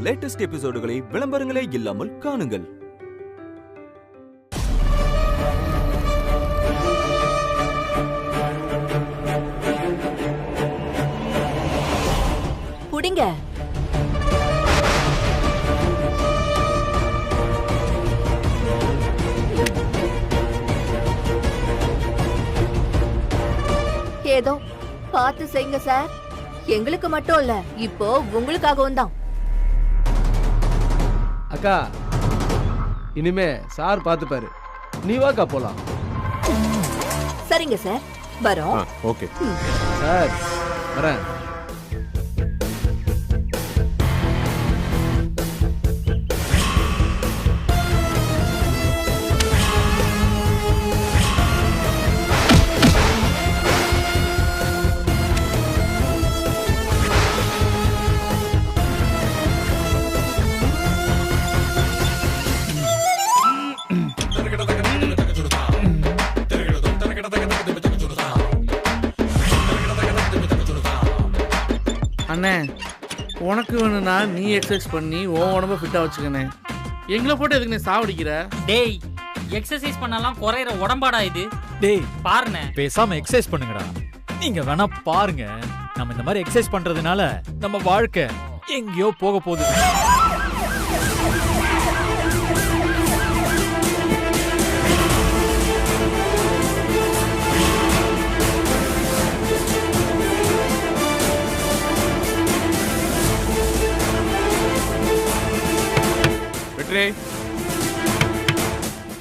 Latest எபிசோடுகளை விளம்பரங்களே இல்லாமல் காணுங்கள். புடிங்க. ஏதோ பார்த்து செய்யுங்க சார். எங்களுக்கு மட்டும் இல்ல, இப்போ உங்களுக்காகவும் தான். அக்கா, இனிமே சார் பார்த்துப்பாரு. நீ வாக்கா போலாம். சரிங்க சார், வரோம். ஓகே சார், வரேன். அண்ணே, உனக்கு வேணும்னா நீ எக்ஸசைஸ் பண்ணி உன் உடம்ப ஃபிட்டா வச்சுக்கண்ணே. எங்களை போட்டு எதுக்கு நீ சாவடிக்கிற? டேய், எக்ஸசைஸ் பண்ணலாம் குறையிற உடம்பாடா இது? டேய் பாருண்ணே, பேசாம எக்ஸசைஸ் பண்ணுங்கடா. நீங்க வேணா பாருங்க, நம்ம இந்த மாதிரி எக்ஸசைஸ் பண்றதுனால நம்ம வாழ்க்கை எங்கேயோ போக போகுது.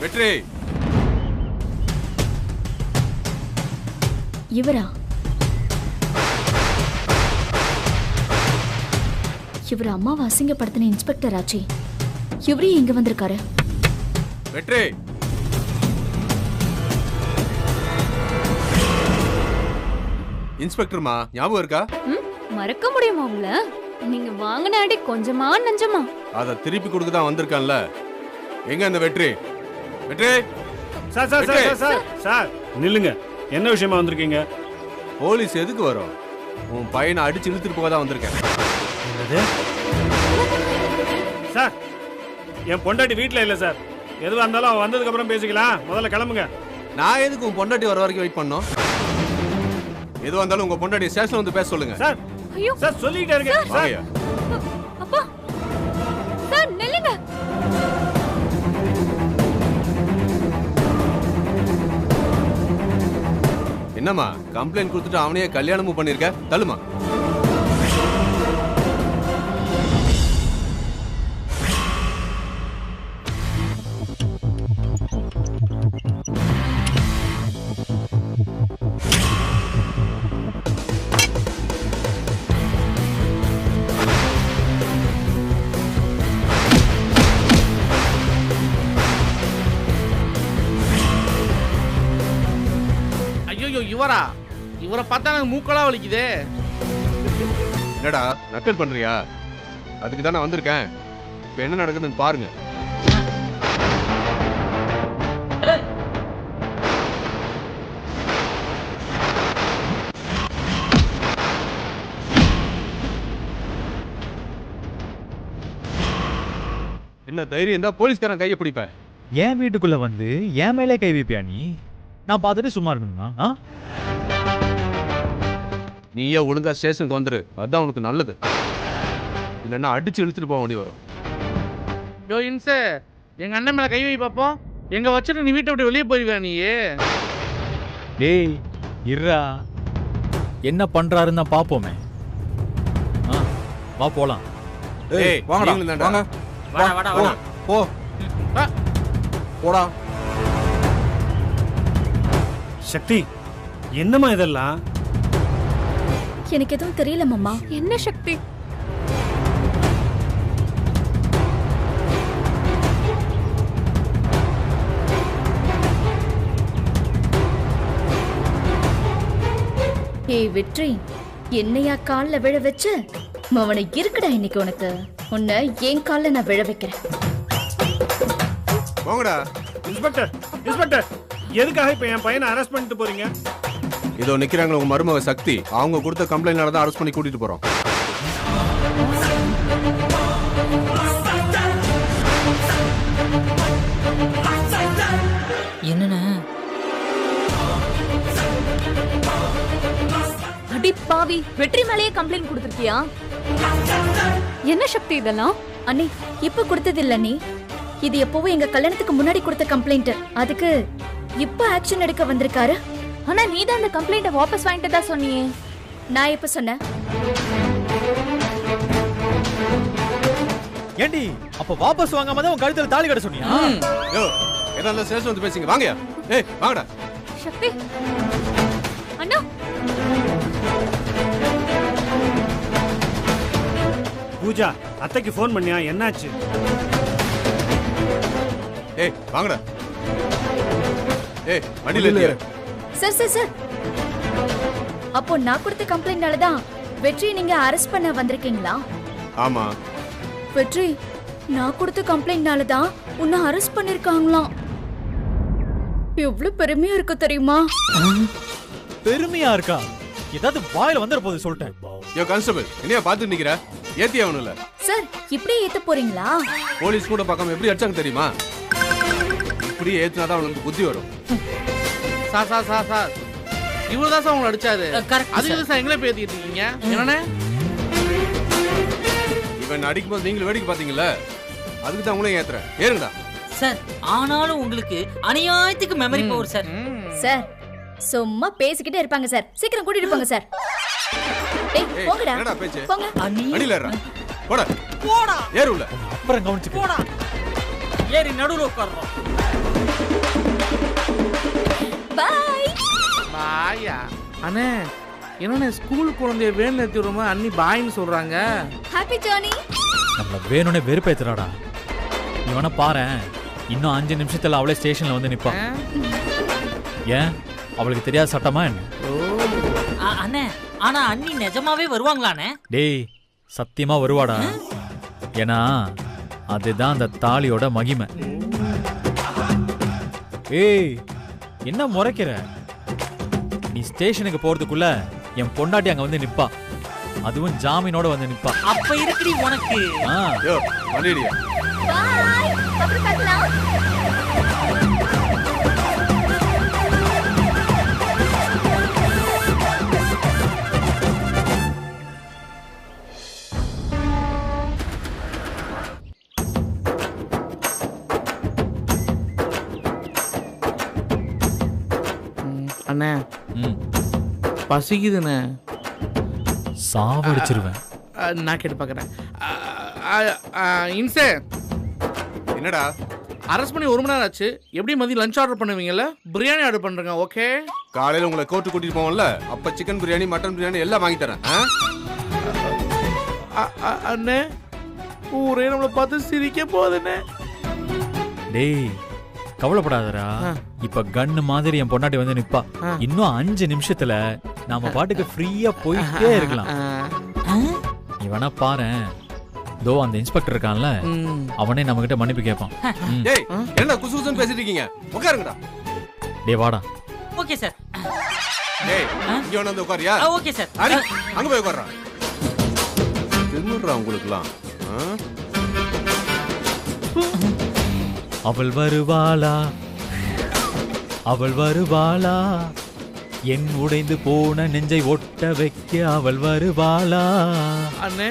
வெற்றி இவரா? இவர் அம்மாவை அசிங்கப்படுத்தின இன்ஸ்பெக்டர் ஆச்சு. இவரே இங்க வந்திருக்காரு. வெற்றி, இன்ஸ்பெக்டர்மா ஞாபகம் இருக்கா? மறக்க முடியுமா உங்கள? நீங்க வாங்கின அடி கொஞ்சமா நஞ்சமா? அத திருப்பி கொடுக்க தான் வந்திருக்கான்ல. எங்க அந்த வெற்றி? வெற்றி sir sir sir sir sir நில்லுங்க. என்ன விஷயமா வந்திருக்கீங்க? போலீஸ் எதுக்கு வரும்? உன் பையனை அடிச்சு இழுத்துட்டு போக தான் வந்திருக்கேன். சார், என் பொண்டாட்டி வீட்டுல இல்ல சார். எதுவா இருந்தாலும் அவன் வந்ததுக்கு அப்புறம் பேசிக்கலாம். முதல்ல கிளம்புங்க. நான் எதுக்கு உன் பொண்டாட்டி வர வரைக்கும் வெயிட் பண்ணோம்? எதுவா இருந்தாலும் உங்க பொண்டாட்டி ஸ்டேஷன்ல வந்து பேச சொல்லுங்க. சார், ஐயோ சார், சொல்லிட்டே இருக்கேன் சார். அப்பா சார், நில்லுங்க. என்னம்மா கம்ப்ளைண்ட் கொடுத்துட்டு அவனையே கல்யாணமும் பண்ணிருக்க? தள்ளுமா. ஐயோ, இவரை பார்த்தா எனக்கு மூக்கலா வலிக்குதே. என்னடா நக்கல் பண்றியா? அதுக்கு தானே வந்திருக்கேன். இப்ப என்ன நடக்குதுன்னு பாருங்க. என்ன தைரியம் தான் போலீஸ்காரன் கையை பிடிப்பேன்? என் வீட்டுக்குள்ள வந்து என் மேலே கை வைப்பியா நீ? நான் பார்த்துட்டு சும்மா இருக்கணுமா? நீயே ஒழுங்கா ஸ்டேஷனுக்கு வந்துரு, அதான் உனக்கு நல்லது. இல்லைன்னா அடிச்சு இழுத்துட்டு போக வேண்டி வரும். யோ இன்சே, எங்க அண்ணன் மேல கை வை பாப்போம். எங்க வச்சுட்டு நீ வீட்டை விட்டு வெளியே போயிருவியா நீ? டேய் இருடா, என்ன பண்றாருன்னு தான் பாப்போமே. வா போலாம். ஏய் வாங்கடா, வாங்க. வாடா வாடா வாடா. போ போடா. சக்தி, என்னம்மா இதெல்லாம்? எனக்கு எதுவும் தெரியல மாமா. என்ன சக்தி? ஏய் வெற்றி, என்னையா கால்ல விழ வச்சு? அவனை இருக்குடா இன்னைக்கு உனக்கு. உன்னை என் கால்ல நான் விழ வைக்கிறேன். வாங்கடா. இன்ஸ்பெக்டர், இன்ஸ்பெக்டர், எதுக்காக இப்ப என் பையனை அரெஸ்ட் பண்ணிட்டு போறீங்க? இதோ நிக்கிறாங்க உங்க மருமக சக்தி. அவங்க கொடுத்த கம்ப்ளைண்ட்னால தான் அரெஸ்ட் பண்ணி கூட்டிட்டு போறோம். அடி பாவி, வெற்றி மேலேயே கம்ப்ளைண்ட் கொடுத்திருக்கியா? என்ன சக்தி இதெல்லாம்? அண்ணி இப்ப கொடுத்தது இல்ல நீ, இது எப்பவும் எங்க கல்யாணத்துக்கு முன்னாடி கொடுத்த கம்ப்ளைண்ட். அதுக்கு இப்ப ஆக்ஷன் எடுக்க வந்திருக்காரு. ஆனா நீ தான் அந்த கம்ப்ளைண்ட வாபஸ் வாங்கிட்டு தான் சொன்னியே. நான் எப்ப சொன்னேன்? ஏண்டி அப்ப வாபஸ் வாங்காம தான் உன் கழுத்துல தாலி கட்ட சொன்னியா? யோ என்ன ஸ்டேஷன் வந்து பேசிங்க வாங்கயா. ஏய் வாங்கடா. சக்தி அண்ணா, பூஜா அத்தைக்கு ஃபோன் பண்ணியா? என்னாச்சு? ஏய் வாங்கடா. ஏய் வண்டியில ஏறு. சார் சார் சார், அப்போ நான் கொடுத்த கம்ப்ளைண்டால தான் வெற்றி நீங்க அரெஸ்ட் பண்ண வந்திருக்கீங்களா? ஆமா. வெற்றி, நான் கொடுத்த கம்ப்ளைண்டால தான் உன்னை அரெஸ்ட் பண்ணிருக்காங்களாம். எவ்வளவு பெருமையா இருக்கு தெரியுமா? பெருமையா இருக்கா? ஏதாவது வாயில வந்துற போது சொல்லிட்டேன். யோ கான்ஸ்டபிள், என்னையா பாத்துட்டு நிக்கிற? ஏத்தி ஆகணும்ல. சார் இப்படியே ஏத்த போறீங்களா? போலீஸ் கூட பார்க்காம எப்படி அடிச்சாங்க தெரியுமா? இப்படியே ஏத்துனாதான் அவனுக்கு புத்தி வரும். சார் சார் சார் சார், இவரு தான் சார் உங்களை அடிச்சாரு. correct, அதுக்கு தான் சார் எங்களே பேத்திட்டு இருக்கீங்க. என்னண்ணே? இவன் அடிக்கும்போது நீங்களும் வேடிக்கை பாத்தீங்கல்ல, அதுக்கு தான் உங்களையும் ஏத்துறேன். ஏறுங்கடா. சார் ஆனாலும் உங்களுக்கு அநியாயத்துக்கு மெமரி பவர் சார். சார் சும்மா பேசிக்கிட்டே இருப்பாங்க சார். சீக்கிரம் கூட்டிட்டு போங்க சார். டேய் ஏய், போங்கடா. என்னடா பேச்சு? போங்க. அடியில ஏறுடா. போடா. போடா ஏறு உள்ள. அப்புறம் கவனிச்சுக்க. போடா. ஏறி நடுவுல உட்கார்றோம். பை. பாயா. அண்ணே என்னண்ணே ஸ்கூல் குழந்தைய வேன் ஏற்றி விடுமா அண்ணி பாயின்னு சொல்றாங்க. Happy journey. நம்மள வேணும்னே வெறுப்பேத்துறாடா. நீ வேணா பாரேன், இன்னும் 5 நிமிஷத்துல அவளே ஸ்டேஷன்ல வந்து நிப்பா. ஏன் அவளுக்கு தெரியாத சட்டமா என்ன? அண்ணே ஆனா அண்ணி நிஜமாவே வருவாங்களாண்ணே? டேய் சத்தியமா வருவாடா. ஏன்னா அதுதான் அந்த தாலியோட மகிமை. ஏய் என்ன முறைக்கிற? நீ ஸ்டேஷனுக்கு போறதுக்குள்ள என் பொண்டாட்டி அங்க வந்து நிப்பா. அதுவும் ஜாமீனோட வந்து நிப்பா. அப்ப இருக்குடி உனக்கு. யோ வண்டிடியா. பை. அப்புறம் பார்க்கலாம். அண்ணே ம் பசிக்குதுண்ணே. சாவடிச்சிருவேன். நான் கேட்டு பார்க்குறேன். இன்சே என்னடா? அரெஸ்ட் பண்ணி 1 மணி நேரம் ஆச்சு. எப்படி மதியம் லஞ்ச் ஆர்டர் பண்ணுவீங்கல்ல? பிரியாணி ஆர்டர் பண்ணுறேங்க. ஓகே. காலையில உங்களை கோர்ட்டு கூட்டிட்டு போவோம்ல, அப்ப சிக்கன் பிரியாணி மட்டன் பிரியாணி எல்லாம் வாங்கி தரேன். அண்ணே ஊரே நம்மளை பார்த்து சிரிக்க போகுதுண்ணே. டேய் கவலைப்படாதடா. இப்ப கன்னு மாதிரி என் பொண்டாட்டி வந்து நிப்பா. இன்னும் 5 நிமிஷத்துல நாம பாட்டுக்கு ஃப்ரீயா போயிட்டே இருக்கலாம். நீ வேணா பாரேன், தோ அந்த இன்ஸ்பெக்டர் இருக்கான்ல, அவனே நம்ம கிட்ட மன்னிப்பு கேட்பான். டேய் என்ன குசு குசுன்னு பேசிட்டு இருக்கீங்க? உட்காருங்கடா. டேய் வாடா. Okay sir. டேய் இங்க வந்து உட்காரியா? Okay sir. அடி அங்க போய் உட்கார்றா. என்னடா உங்களுக்குலாம்? அவள் வருவாளா, அவள் வருவாளா, என் உடைந்து போன நெஞ்சை ஒட்ட வைக்க அவள் வருவாளா. அண்ணே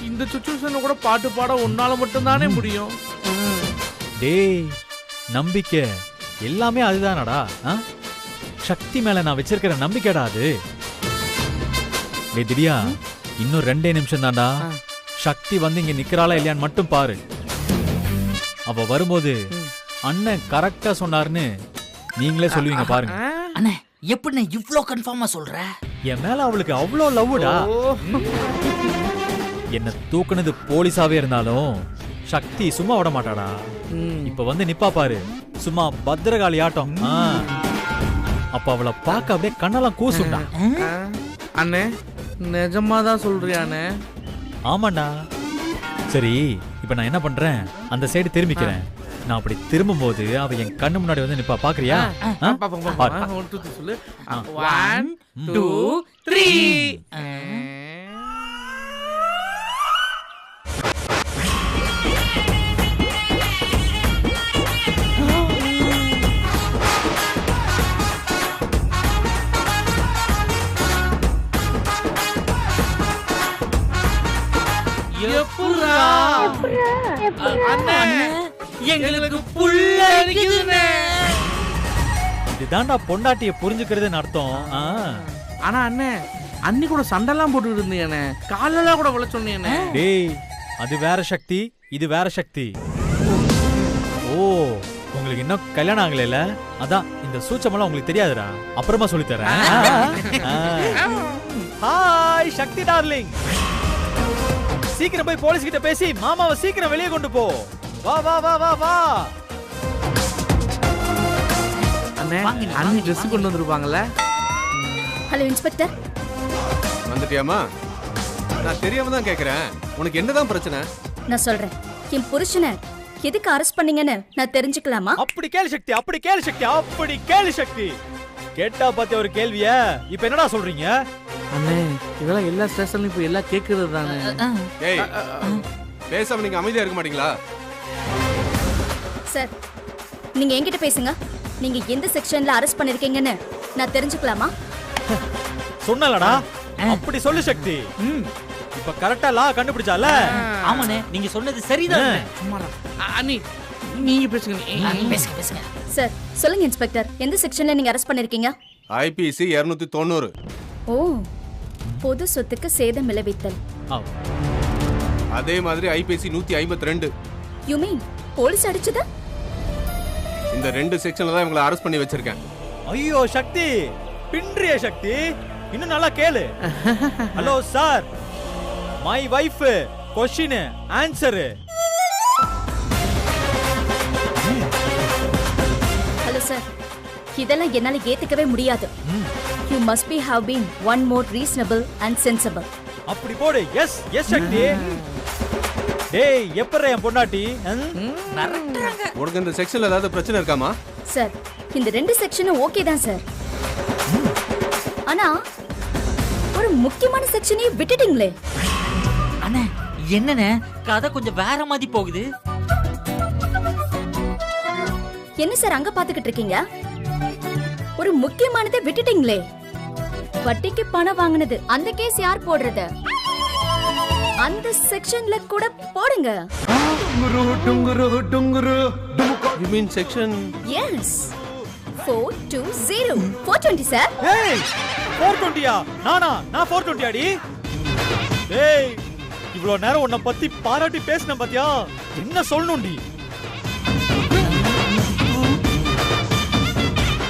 இந்த சுச்சுவேஷன்ல கூட பாட்டு பாட உன்னால மட்டும்தானே முடியும். டேய் நம்பிக்கை எல்லாமே அதுதானடா. சக்தி மேல நான் வச்சிருக்கிற நம்பிக்கைடா அது. டேய் திடியா, இன்னும் 2 நிமிஷம் தான்டா. சக்தி வந்து இங்க நிக்கிறாளா இல்லையான்னு மட்டும் பாரு. அவ வரும்போது அண்ணன் கரெக்டா சொன்னாருன்னு நீங்களே சொல்லுவீங்க பாருங்க. அண்ணே எப்படி இவ்ளோ கன்ஃபார்மா சொல்ற? என் மேல அவளுக்கு அவ்வளோ லவ்வுடா. என்ன தூக்குனது போலீஸாவே இருந்தாலும் சக்தி சும்மா விட மாட்டாடா. இப்ப வந்து நிப்பா பாரு, சும்மா பத்திரகாளி ஆட்டம். அப்ப அவளை பார்க்க அப்படியே கண்ணெல்லாம் கூசுண்டா. அண்ணே நிஜமாதான் சொல்றியானே? ஆமாண்டா. சரி இப்ப நான் என்ன பண்றேன், அந்த சைடு திரும்பிக்கிறேன். நான் அப்படி திரும்பும் போது அவ என் கண்ணு முன்னாடி வந்து நிப்பா. பாக்குறியா? 1 2 சொல்லு. 1 2 3. எப்படிடா அண்ணே எங்களுக்கு புள்ள இருக்குதுண்ணே. இதுதான்டா பொண்டாட்டிய புரிஞ்சுக்கிறதுன்னு அர்த்தம். ஆனா அண்ணே அன்னி கூட சண்டைலாம் போட்டுட்டு இருந்தீங்கண்ணே, காலெல்லாம் கூட விழ சொன்னீங்கண்ணே. டேய், அது வேற சக்தி, இது வேற சக்தி. ஓ, உங்களுக்கு இன்னும் கல்யாணம் ஆகலைல? அதான் இந்த சூச்சமெல்லாம் உங்களுக்கு தெரியாதுடா, அப்புறமா சொல்லி தரேன். ஹாய் சக்தி டார்லிங், சீக்கிரம் போய் போலீஸ் கிட்ட பேசி மாமாவை சீக்கிரம் வெளியே கொண்டு போ. வா வா வா வா வா. அண்ணே அண்ணி ட்ரெஸ் கொண்டு வந்திருப்பாங்கல்ல. Hello inspector. வந்துட்டியாமா? நான் தெரியாம தான் கேக்குறேன், உனக்கு என்னதான் பிரச்சனை? நான் சொல்றேன், என் புருஷனை எதுக்கு அரெஸ்ட் பண்ணீங்கன்னு நான் தெரிஞ்சுக்கலாமா? அப்படி கேளு சக்தி, அப்படி கேளு சக்தி, அப்படி கேளு சக்தி. கேட்டா பார்த்த ஒரு கேள்விய இப்ப என்னடா சொல்றீங்க? அண்ணே இதெல்லாம் எல்லா ஸ்டேஷன்லயும் இப்ப எல்லாம் கேக்குறது தானே. ஏய், பேசாம நீங்க அமைதியா இருக்க மாட்டீங்களா? சார், நீங்க என்கிட்ட பேசுங்க. நீங்க எந்த செக்ஷன்ல அரெஸ்ட் பண்ணிருக்கீங்கன்னு நான் தெரிஞ்சுக்கலாமா? சொன்னலடா, அப்படி சொல்லு சக்தி. இப்ப கரெக்டா லா கண்டுபிடிச்சால? ஆமாண்ணே, நீங்க சொன்னது சரிதான். சும்மாடா அண்ணி நீங்க பேசுங்க. பேசுங்க. சார் சொல்லுங்க இன்ஸ்பெக்டர், எந்த செக்ஷன்ல நீங்க அரெஸ்ட் பண்ணிருக்கீங்க? IPC 290. ஓ, பொது சொத்துக்கு சேதம் விளைவித்தல். அதே மாதிரி IPC 152. யூ மீன் போலீஸ் அடிச்சது? இந்த 2 செக்ஷன்ல தான் இவங்களை அரெஸ்ட் பண்ணி வச்சிருக்கேன். ஐயோ சக்தி, பின்றிய சக்தி, இன்னும் நல்லா கேளு. Hello sir, my wife, question answer. Hello sir, இதெல்லாம் என்னால ஏத்துக்கவே முடியாது. You must be have been one more reasonable and sensible. அப்படி போடு. எஸ் எஸ் சக்தி. டேய், எப்பறே என் பொண்டாட்டி? உனக்கு இந்த செக்ஷன்ல ஏதாவது பிரச்சனை இருக்காமா? சார், இந்த 2 செக்ஷனும் ஓகே தான் சார். ஆனா ஒரு முக்கியமான செக்ஷனையே விட்டுட்டீங்களே. அண்ணே என்னண்ணே, கதை கொஞ்சம் வேற மாதிரி போகுது. என்ன சார் அங்க பாத்துக்கிட்டு இருக்கீங்க? ஒரு முக்கியமானதை விட்டுட்டீங்களே. வட்டிக்கு பணம் வாங்குனது, அந்த கேஸ் யார் போடுறது? அந்த செக்ஷன்ல கூட போடுங்க. You mean section? Yes. 420. 420 sir. ஏய், 420யா? நான் 420 அடி. ஏய், இவ்வளவு நேரம் உன்னை பத்தி பாராட்டி பேசின பாத்தியா? என்ன சொல்லணும்டி?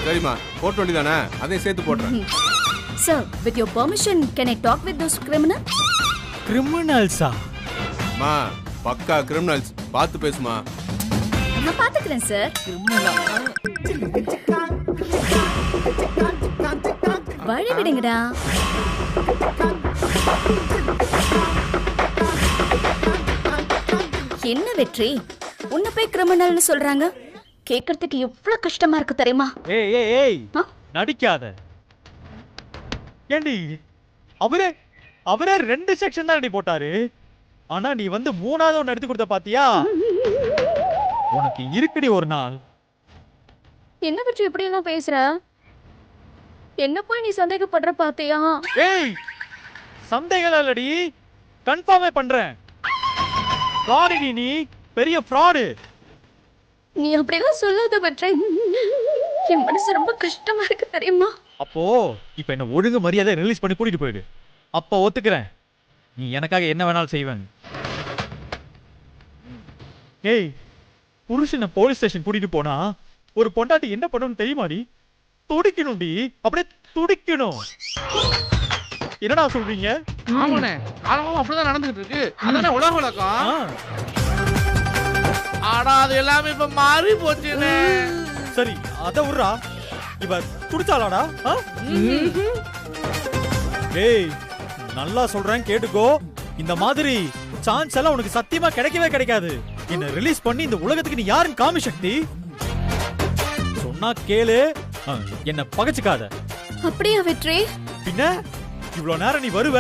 சரிமா, 420 தானே, அதையும் சேர்த்து போடுறேன். Sir, with your permission, can I talk with those criminal? கிரிமினல்ஸா? மா, பக்கா கிரிமினல்ஸ், பார்த்து பேசுமா. நான் பாத்துக்கிறேன் சார். வழி விடுங்கடா. என்ன வெற்றி, உன்னை போய் கிரிமினல்னு சொல்றாங்க? கேக்குறதுக்கு எவ்வளவு கஷ்டமா இருக்கு தெரியுமா? ஏய் ஏய் ஏய், நடிக்காத. ஏண்டி, அவரே 2 செக்ஷன் தான் போட்டாரு. ஆனா நீ வந்து 3வது ஒன்னு எடுத்து கொடுத்த பாத்தியா? உனக்கு இருக்குடி ஒரு நாள். என்ன வெற்றி இப்படி எல்லாம் பேசுற? என்ன போய் நீ சந்தேகப்படுற பாத்தியா? ஏய், சந்தேகம் இல்லடி, கன்ஃபார்மே பண்றேன். ஃப்ராடு நீ, பெரிய ஃப்ராடு. நீ அப்படிலாம் சொல்லாத வெற்றி, என் மனசு ரொம்ப கஷ்டமா இருக்கு தெரியுமா? அப்போ இப்ப என்ன ஒழுங்கு மரியாதை ரிலீஸ் பண்ணி கூட்டிட்டு போயிடு. அப்ப ஒத்துக்கிறேன், நீ எனக்காக என்ன வேணாலும் செய்வேன். ஏய், புருஷனை போலீஸ் ஸ்டேஷன் கூட்டிட்டு போனா ஒரு பொண்டாட்டி என்ன பண்ணணும் தெரியுமாடி? துடிக்கணும்டி, அப்படியே துடிக்கணும். என்னடா சொல்றீங்க? ஆமாண்ணே, அதெல்லாம் அப்படிதான் நடந்துகிட்டு இருக்கு. அதானே உலக வழக்கம். ஆனா அது எல்லாமே இப்ப மாறி போச்சுண்ணே. சரி, அத விடுறா. இவ துடிச்சாளாடா? ஏய், நல்லா சொல்றேன் கேட்டுக்கோ. இந்த மாதிரி சான்ஸ் எல்லாம் உனக்கு சத்தியமா கிடைக்கவே கிடைக்காது. என்ன ரிலீஸ் பண்ணி இந்த உலகத்துக்கு நீ யாருன்னு காமி சக்தி. சொன்னா கேளு, என்ன பகச்சுக்காத. அப்படியா வெற்றி? பின்ன இவ்வளவு நேரம் நீ வருவ,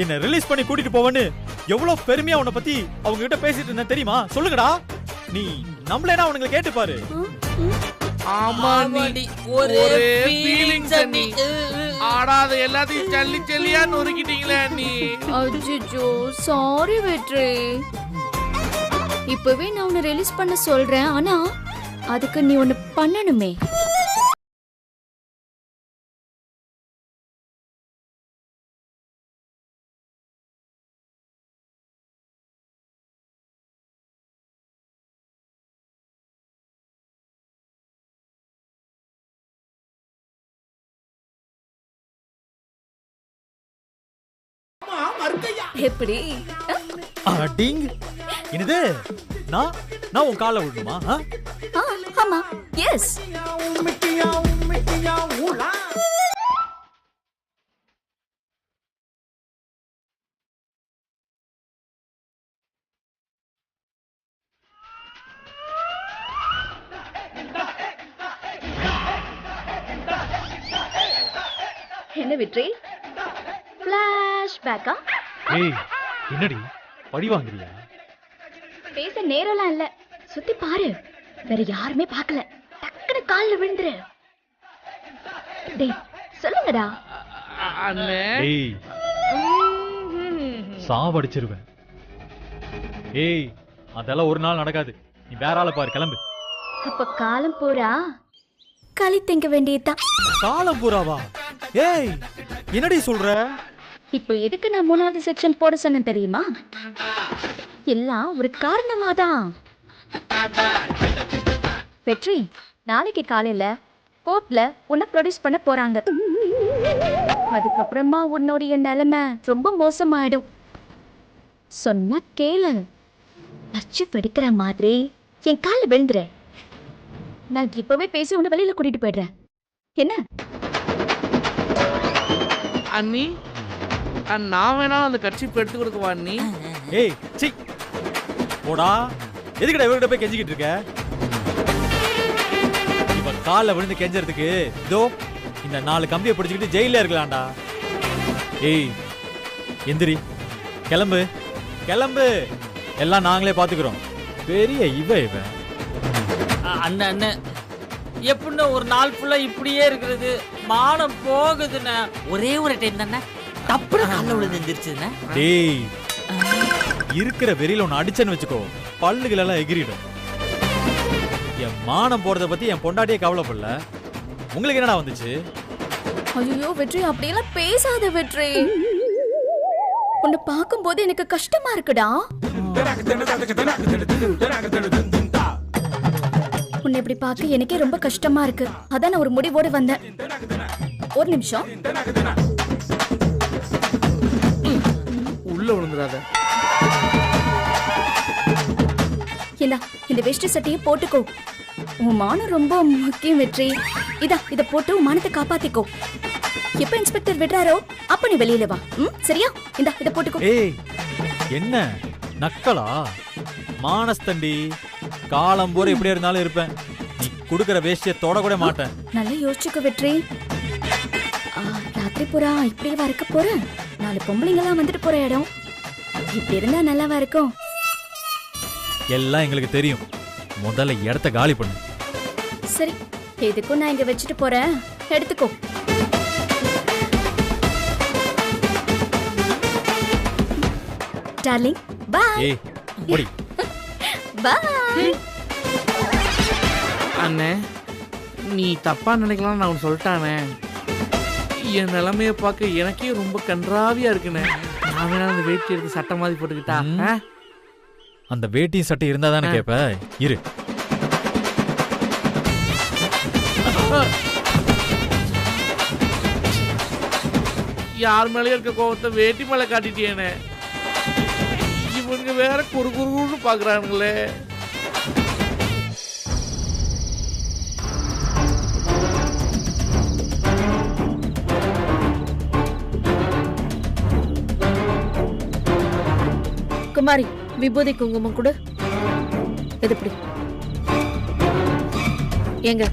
என்ன ரிலீஸ் பண்ணி கூட்டிட்டு போவன்னு எவ்வளவு பெருமையா உன்னை பத்தி அவங்க கிட்ட பேசிட்டு இருந்தேன் தெரியுமா? சொல்லுங்கடா. நீ நம்மளேனா அவனுங்களை கேட்டு பாரு. ஆமா நீ ஒரே ஃபீலிங்ஸ் நீ ஆடாத எல்லாத்தையும் சல்லி சல்லியா நொறுக்கிட்டீங்களே நீ. அஜிஜோ சாரி வெற்றி. இப்பவே நான் உன்னை ரிலீஸ் பண்ண சொல்றேன். ஆனா அதுக்கு நீ ஒன்னு பண்ணணுமே. எப்படி அடிங் என்னது நான் உன் காலை விடணுமா? ஆமா எஸ். என்ன வெற்றி? ஃபிளாஷ்பேக்கா? ஏய் என்னடி பழி வாங்குறியா? பேச நேரம்லாம் இல்ல, சுத்தி பாரு. வேற யாருமே பார்க்கல. டக்குனு கால்ல விழுந்துரு. டேய் சொல்லுங்கடா. அண்ணே ஏய் சாவடிச்சிருவேன். ஏய் அதெல்லாம் ஒரு நாள் நடக்காது. நீ வேற ஆளை பாரு, கிளம்பு. அப்ப காலம் பூரா களி திங்க வேண்டியதுதான். காலம் பூராவா? ஏய் என்னடி சொல்ற? இப்போ எதுக்கு நான் 3வது செக்ஷன் போட சொன்னேன் தெரியுமா? எல்லாம் ஒரு காரணமாதான். வெற்றி, நாளைக்கு காலையில கோர்ட்ல உன்னை ப்ரொடியூஸ் பண்ண போறாங்க. அதுக்கப்புறமா உன்னுடைய நிலைமை ரொம்ப மோசமாயிடும். சொன்னா கேளு. நச்சு வெடிக்கிற மாதிரி என் காலில் விழுந்துற. நான் இப்பவே பேசி உன்னை வெளியில கூட்டிட்டு போயிடுறேன். என்ன அண்ணி, நான் வேணாலும் அந்த கட்சிப்பு எடுத்து கொடுக்கவா அண்ணி? ஏய் சீ போடா. எதுக்குடா இவர்கிட்ட போய் கெஞ்சிக்கிட்டு இருக்க? இப்ப காலில் விழுந்து கெஞ்சறதுக்கு இதோ இந்த 4 கம்பியை பிடிச்சிக்கிட்டு ஜெயில இருக்கலாம்டா. ஏய் எந்திரி, கிளம்பு கிளம்பு. எல்லாம் நாங்களே பாத்துக்கிறோம். பெரிய இவ அண்ணன் அண்ணன் எப்படின்னா ஒரு நாள் ஃபுல்லா இப்படியே இருக்கிறது, மானம் போகுதுண்ணே. ஒரே ஒரு டைம் தானே தப்புற கல்ல விழுந்து எந்திரிச்சுண்ணே. டேய் இருக்கிற வெறியில ஒன்று அடிச்சேன்னு வச்சுக்கோ, பல்லுகள் எல்லாம் எகிரிடும். என் மானம் போறத பத்தி என் பொண்டாட்டியே கவலைப்படல. உங்களுக்கு என்னடா வந்துச்சு? ஐயோ வெற்றி, அப்படியெல்லாம் பேசாத வெற்றி. உன்னை பார்க்கும்போது எனக்கு கஷ்டமா இருக்குடா. உன்னை இப்படி பார்க்க எனக்கே ரொம்ப கஷ்டமா இருக்கு. அதான் நான் ஒரு முடிவோடு வந்தேன். ஒரு நிமிஷம். உள்ள விழுந்துடாத. இந்த வேஷ்டி சட்டையை போட்டுக்கோ. உன் மானம் ரொம்ப முக்கியம் வெற்றி. இத போட்டு உன் மானத்தை காப்பாத்திக்கோ. எப்ப இன்ஸ்பெக்டர் விடுறாரோ அப்ப நீ வெளியில வா. சரியா? இத போட்டுக்கோ. ஏய் என்ன நக்கலா? மானஸ்தண்டி, காலம் போற எப்படியா இருந்தாலும் இருப்பேன். நீ குடுக்கற வேஷ்டியை தொட கூட மாட்டேன். நல்லா யோசிச்சுக்க வெற்றி. ராத்திரி பூரா இப்படியே இருக்க போற. 4 பொம்பளைங்கெல்லாம் வந்துட்டு போற இடம் இப்படி இருந்தா நல்லாவா இருக்கும்? எல்லாம் எங்களுக்கு தெரியும். முதல்ல இடத்த காலி பண்ணு. சரி, எதுக்கும் நான் இங்க வச்சுட்டு போறேன், எடுத்துக்கோ. Darling bye. ஏய் ஓடி. பை. அண்ணே, நீ தப்பா நினைக்கலாம் நான் சொல்லிட்டானே. என் நிலைமைய பார்க்க எனக்கே ரொம்ப கன்றாவியா இருக்குண்ணே. நான் வேணா அந்த வேட்டி எடுத்து சட்டை மாதிரி போட்டுக்கிட்டா? அந்த வேட்டி சட்டை இருந்தா தானே கேப்ப. இரு. யார் மேலே இருக்க கோவத்தை வேட்டி மேல காட்டிட்டேனே. இவனுங்க வேற குறுகுறுன்னு பாக்குறானுங்களே. குமாரி, விபூதி குங்குமம் கொடு. இது எப்படி? ஏங்க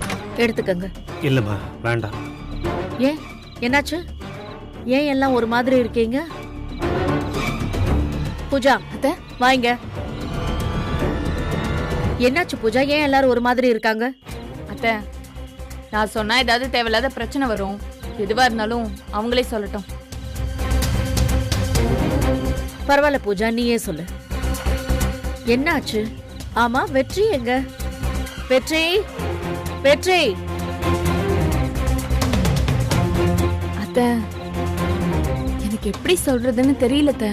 எடுத்துக்கங்க. இல்லம்மா வேண்டாம். ஏன் என்னாச்சு? ஏன் எல்லாம் ஒரு மாதிரி இருக்கீங்க? பூஜா அத்தை வாங்க. என்னாச்சு பூஜா, ஏன் எல்லாரும் ஒரு மாதிரி இருக்காங்க? அத்தை நான் சொன்னா ஏதாவது தேவையில்லாத பிரச்சனை வரும். எதுவா இருந்தாலும் அவங்களே சொல்லட்டும். பரவாயில்ல பூஜா, நீயே சொல்லு. என்னாச்சு? ஆமா, வெற்றி எங்க? வெற்றி, வெற்றி. அத்தை, எனக்கு எப்படி சொல்றதுன்னு தெரியல அத்தை.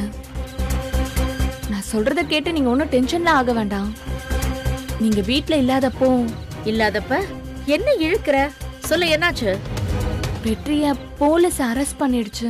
நான் சொல்றத கேட்டு நீங்க ஒன்றும் டென்ஷன்லாம் ஆக வேண்டாம். நீங்க வீட்ல இல்லாதப்போ இல்லாதப்ப என்ன இழுக்கிற? சொல்லு, என்னாச்சு? வெற்றிய போலீஸ் அரெஸ்ட் பண்ணிடுச்சு.